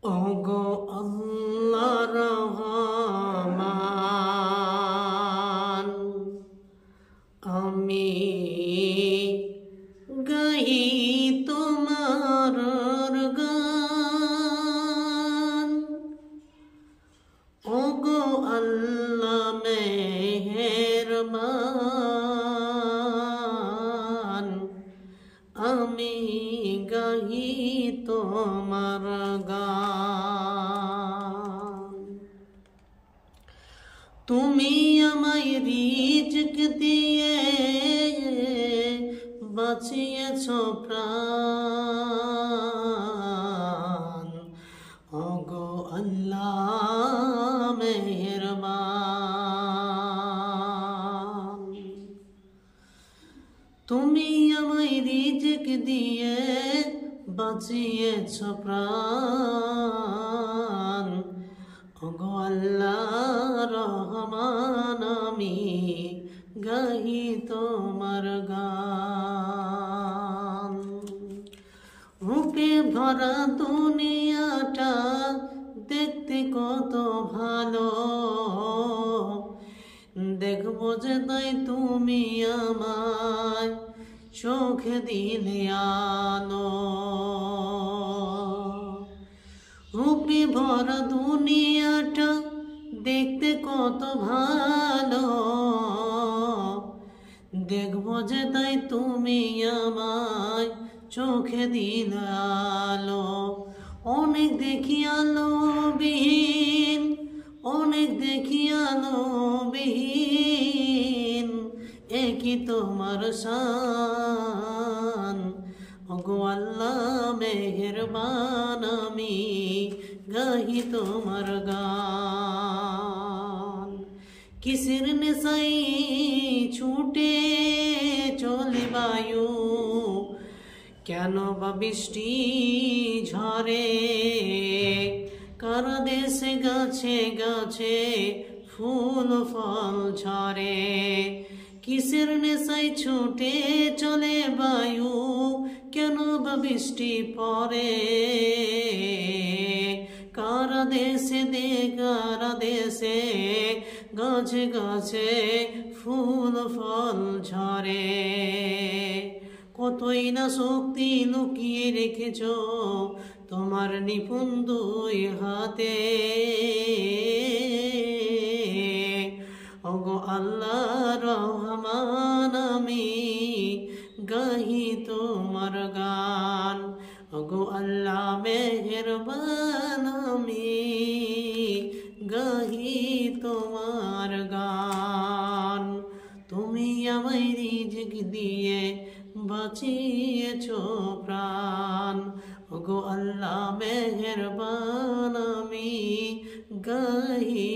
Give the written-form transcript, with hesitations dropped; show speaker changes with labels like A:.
A: ওগো আল্লাহ রহমান, আমি গাহি তোমার গান। ওগো আল্লাহ মেহেরবান, আমি গাহি তোমার গান। তুমি আমায় রিজক দিয়ে বাঁচিয়েছ প্রাণ। ওগো আল্লাহ মেহেরবান, তুমি আমায় রিজক দিয়ে বাঁচিয়েছ প্রাণ। ওগো আল্লাহ রহমান, আমি গাহি তোমার গান। রূপে ভরা দুনিয়াটা দেখতে কত ভালো, দেখবো যে তাই তুমি আমায় চোখে দিলে আলো। রূপে ভরা দুনিয়াটা দেখতে কত ভালো, দেখবো যে তাই তুমি আমায় চোখে দিলে আলো। অনেক দেখি আলো বিহীন, অনেক দেখি আলো বিহীন, একই তোমার শান। ওগো আল্লাহ মেহেরবান, আমি গাহি তোমার গান। কিসের নেশাই ছুটে চলে বায়ু, কেন বা বৃষ্টি ঝরে, কার দেশে গাছে গাছে ফুল ফল ঝরে। কিসের নেশায় ছুটে চলে বায়ু, কেন বা বৃষ্টি পড়ে, কার দেশে কার দেশে গাছে গাছে ফুল ফল ঝরে। কতই না শক্তি লুকিয়ে রেখেছ তোমার নিপুণ দুই হাতে। ওগো আল্লাহ রহমান, আমি গাহি তোমার গান। ওগো আল্লাহ মেহেরবান, আমি গাহি তোমার গান। তুমি আমায় রিজক দিয়ে বাঁচিয়েছ প্রাণ। ওগো আল্লাহ মেহেরবান, আমি গাহি